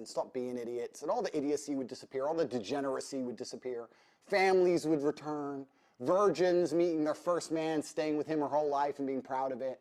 and stop being idiots, and all the idiocy would disappear, all the degeneracy would disappear, families would return, virgins meeting their first man, staying with him her whole life and being proud of it.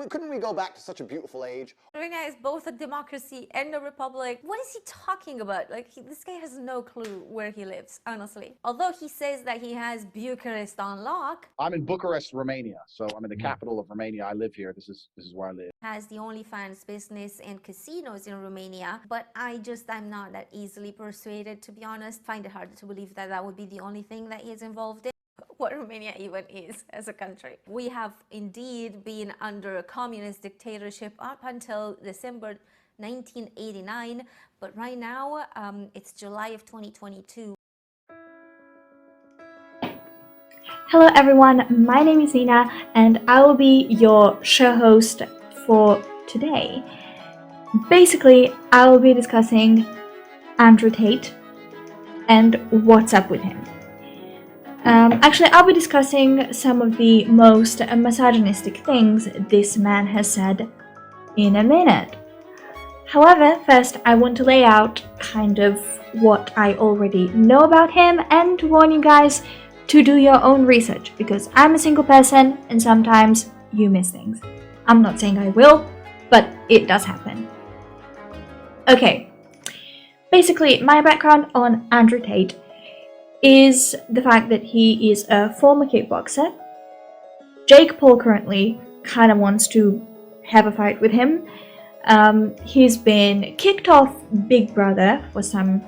Couldn't we go back to such a beautiful age? Romania is both a democracy and a republic. What is he talking about? Like, this guy has no clue where he lives, honestly. Although he says that he has Bucharest on lock. I'm in Bucharest, Romania. So I'm in the capital of Romania. I live here. This is where I live. Has the OnlyFans business and casinos in Romania. But I'm not that easily persuaded, to be honest. Find it hard to believe that that would be the only thing that he is involved in. What Romania even is as a country. We have indeed been under a communist dictatorship up until December 1989, but right now it's July of 2022. Hello everyone, my name is Nina and I will be your show host for today. Basically, I will be discussing Andrew Tate and what's up with him. Actually, I'll be discussing some of the most misogynistic things this man has said in a minute. However, first I want to lay out kind of what I already know about him and to warn you guys to do your own research, because I'm a single person and sometimes you miss things. I'm not saying I will, but it does happen. Okay, basically my background on Andrew Tate is the fact that he is a former kickboxer. Jake Paul currently kind of wants to have a fight with him. He's been kicked off Big Brother for some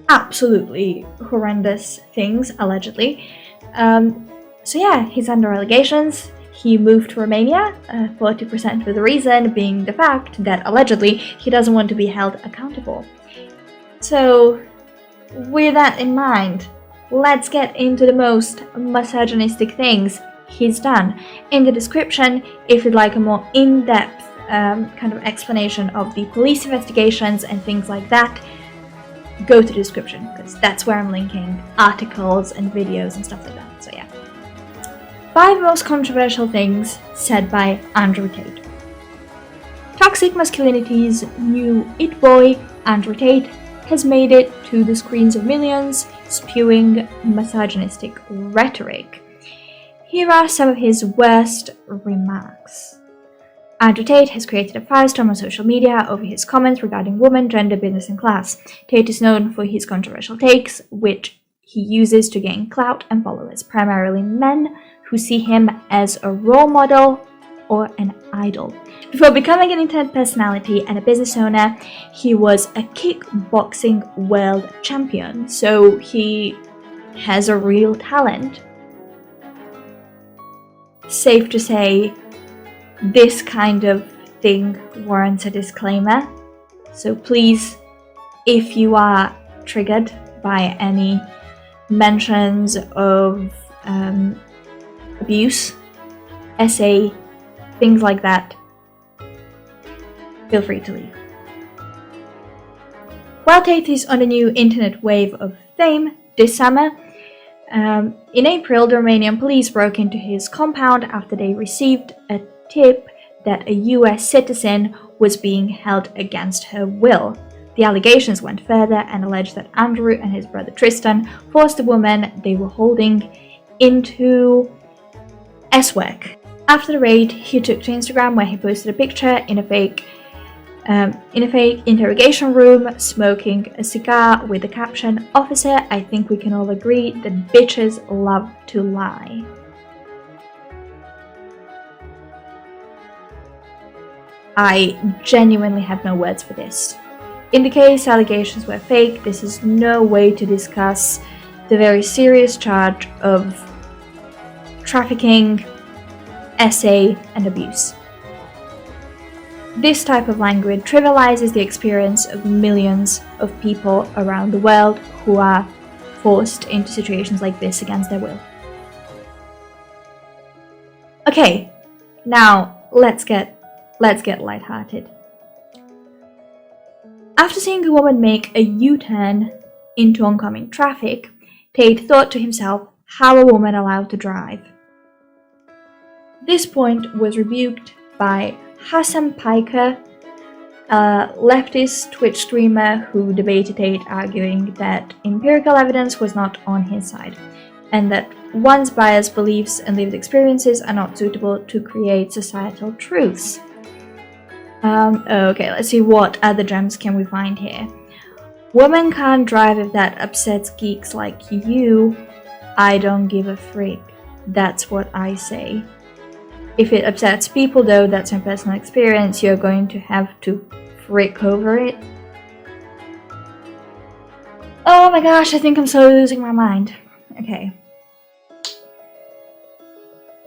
absolutely horrendous things, allegedly. So yeah, he's under allegations. He moved to Romania, 40% of the reason being the fact that allegedly he doesn't want to be held accountable. So with that in mind, let's get into the most misogynistic things he's done. In the description, if you'd like a more in-depth kind of explanation of the police investigations and things like that, go to the description, because that's where I'm linking articles and videos and stuff like that. So yeah. 5 most controversial things said by Andrew Tate. Toxic masculinity's new it boy, Andrew Tate, has made it to the screens of millions, spewing misogynistic rhetoric. Here are some of his worst remarks. Andrew Tate has created a firestorm on social media over his comments regarding women, gender, business, and class. Tate is known for his controversial takes, which he uses to gain clout and followers, primarily men who see him as a role model or an idol. Before becoming an internet personality and a business owner, he was a kickboxing world champion, so he has a real talent. Safe to say, this kind of thing warrants a disclaimer, so please, if you are triggered by any mentions of abuse, SA, things like that, feel free to leave. While Tate is on a new internet wave of fame this summer, in April the Romanian police broke into his compound after they received a tip that a US citizen was being held against her will. The allegations went further and alleged that Andrew and his brother Tristan forced the woman they were holding into S-work. After the raid, he took to Instagram, where he posted a picture in a fake interrogation room, smoking a cigar with the caption, "Officer, I think we can all agree that bitches love to lie." I genuinely have no words for this. In the case allegations were fake, this is no way to discuss the very serious charge of trafficking, SA, and abuse. This type of language trivializes the experience of millions of people around the world who are forced into situations like this against their will. Okay, now let's get lighthearted. After seeing a woman make a U-turn into oncoming traffic, Tate thought to himself, how a woman allowed to drive? This point was rebuked by Hassan Piker, a leftist Twitch streamer who debated Tate, arguing that empirical evidence was not on his side, and that one's biased beliefs and lived experiences are not suitable to create societal truths. Okay, let's see what other gems can we find here. Women can't drive if that upsets geeks like you. I don't give a frick. That's what I say. If it upsets people though, that's my personal experience, you're going to have to frick over it. Oh my gosh, I think I'm slowly losing my mind. Okay.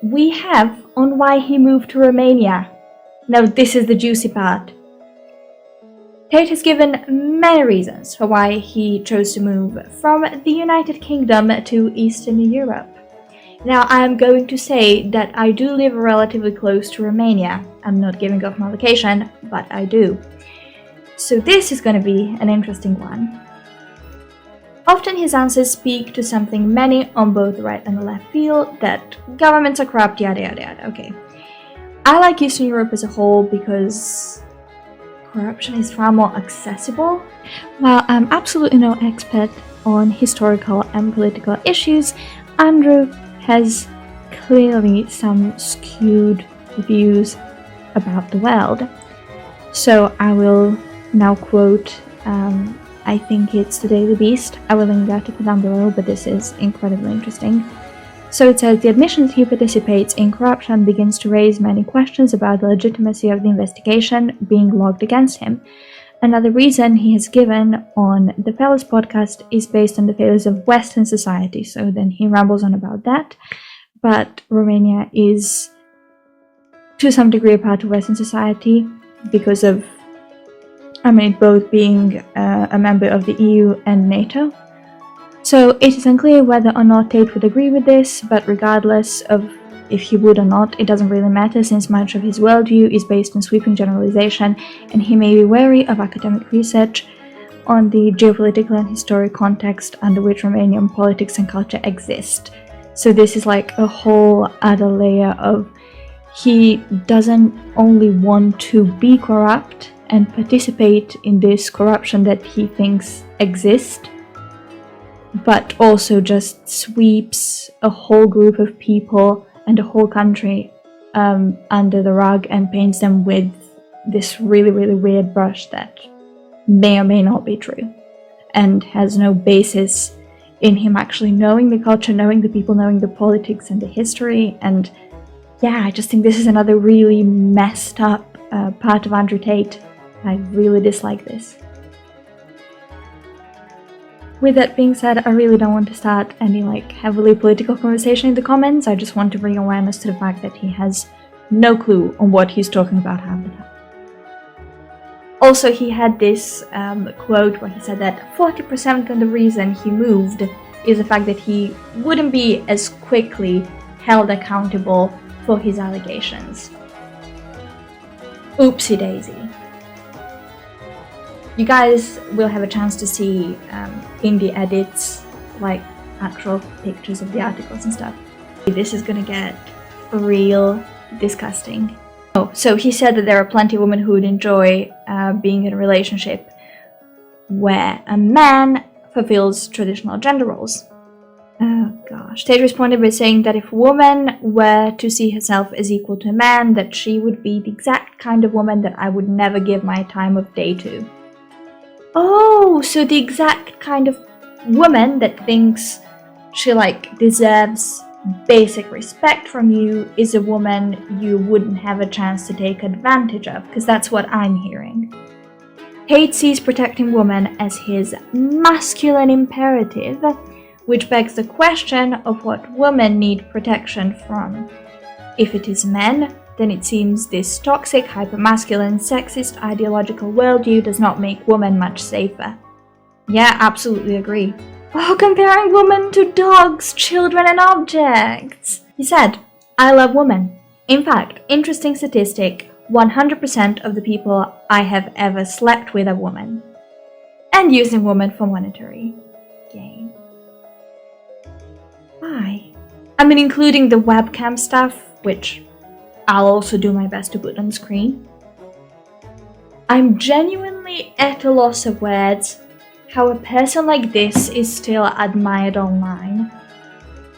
We have on why he moved to Romania. Now this is the juicy part. Tate has given many reasons for why he chose to move from the United Kingdom to Eastern Europe. Now I'm going to say that I do live relatively close to Romania. I'm not giving off my location, but I do. So this is going to be an interesting one. Often his answers speak to something many on both the right and the left feel, that governments are corrupt, yada yada yada. Okay. I like Eastern Europe as a whole because corruption is far more accessible. While I'm absolutely no expert on historical and political issues, Andrew has clearly some skewed views about the world. So I will now quote, I think it's The Daily Beast. I will link the article down below, but this is incredibly interesting. So it says, the admission that he participates in corruption begins to raise many questions about the legitimacy of the investigation being logged against him. Another reason he has given on the Fellas podcast is based on the failures of Western society. So then he rambles on about that. But Romania is to some degree a part of Western society because of, both being a member of the EU and NATO. So it is unclear whether or not Tate would agree with this, but regardless of if he would or not, it doesn't really matter since much of his worldview is based on sweeping generalization, and he may be wary of academic research on the geopolitical and historic context under which Romanian politics and culture exist. So this is like a whole other layer of he doesn't only want to be corrupt and participate in this corruption that he thinks exists, but also just sweeps a whole group of people and a whole country under the rug and paints them with this really, really weird brush that may or may not be true and has no basis in him actually knowing the culture, knowing the people, knowing the politics and the history. And yeah, I just think this is another really messed up part of Andrew Tate. I really dislike this. With that being said, I really don't want to start any heavily political conversation in the comments. I just want to bring awareness to the fact that he has no clue on what he's talking about half the time. Also, he had this quote where he said that 40% of the reason he moved is the fact that he wouldn't be as quickly held accountable for his allegations. Oopsie daisy. You guys will have a chance to see in the edits, actual pictures of the articles and stuff. This is gonna get real disgusting. Oh, so he said that there are plenty of women who would enjoy being in a relationship where a man fulfills traditional gender roles. Oh gosh. Tate responded by saying that if a woman were to see herself as equal to a man, that she would be the exact kind of woman that I would never give my time of day to. Oh, so the exact kind of woman that thinks she deserves basic respect from you is a woman you wouldn't have a chance to take advantage of, because that's what I'm hearing. Tate sees protecting women as his masculine imperative, which begs the question of what women need protection from. If it is men, then it seems this toxic, hypermasculine, sexist, ideological worldview does not make women much safer. Yeah, absolutely agree. Oh, comparing women to dogs, children, and objects! He said, I love women. In fact, interesting statistic, 100% of the people I have ever slept with are women. And using women for monetary gain. Why? Including the webcam stuff, which I'll also do my best to put on screen. I'm genuinely at a loss of words how a person like this is still admired online.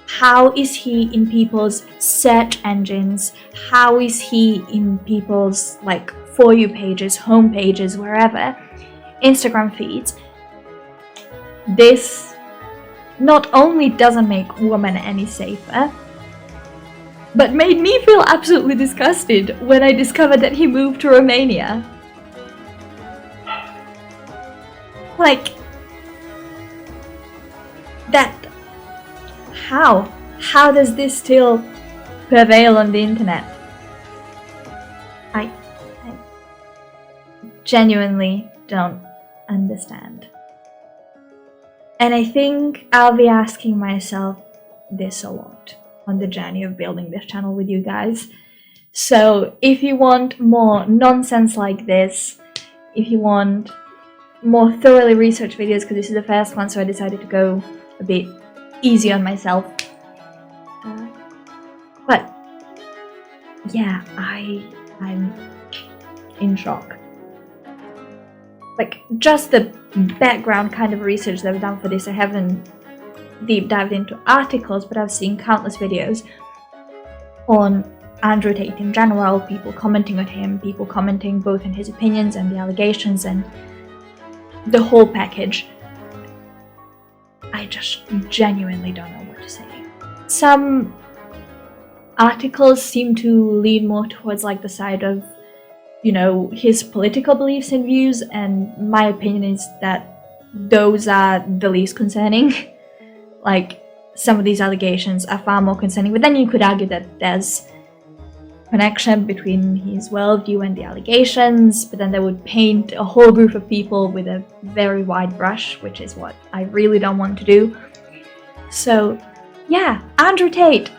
How is he in people's search engines? How is he in people's like For You pages, home pages, wherever, Instagram feeds? This not only doesn't make women any safer, but made me feel absolutely disgusted when I discovered that he moved to Romania. Like, that, how does this still prevail on the internet? I genuinely don't understand. And I think I'll be asking myself this a lot on the journey of building this channel with you guys. So if you want more nonsense like this, if you want more thoroughly researched videos, because this is the first one, so I decided to go a bit easy on myself. But yeah, I'm in shock. Like, just the background kind of research that I've done for this, I haven't deep dived into articles, but I've seen countless videos on Andrew Tate in general, people commenting on him, people commenting both on his opinions and the allegations and the whole package. I just genuinely don't know what to say. Some articles seem to lean more towards like the side of, you know, his political beliefs and views, and my opinion is that those are the least concerning. Like, some of these allegations are far more concerning, but then you could argue that there's connection between his worldview and the allegations, but then they would paint a whole group of people with a very wide brush, which is what I really don't want to do. So yeah, Andrew Tate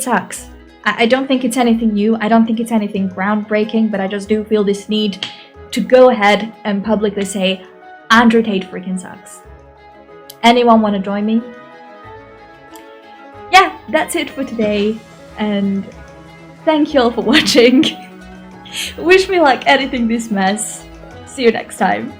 sucks. I don't think it's anything new, I don't think it's anything groundbreaking, but I just do feel this need to go ahead and publicly say Andrew Tate freaking sucks. Anyone want to join me? Yeah, that's it for today, and thank you all for watching. Wish me luck editing this mess. See you next time.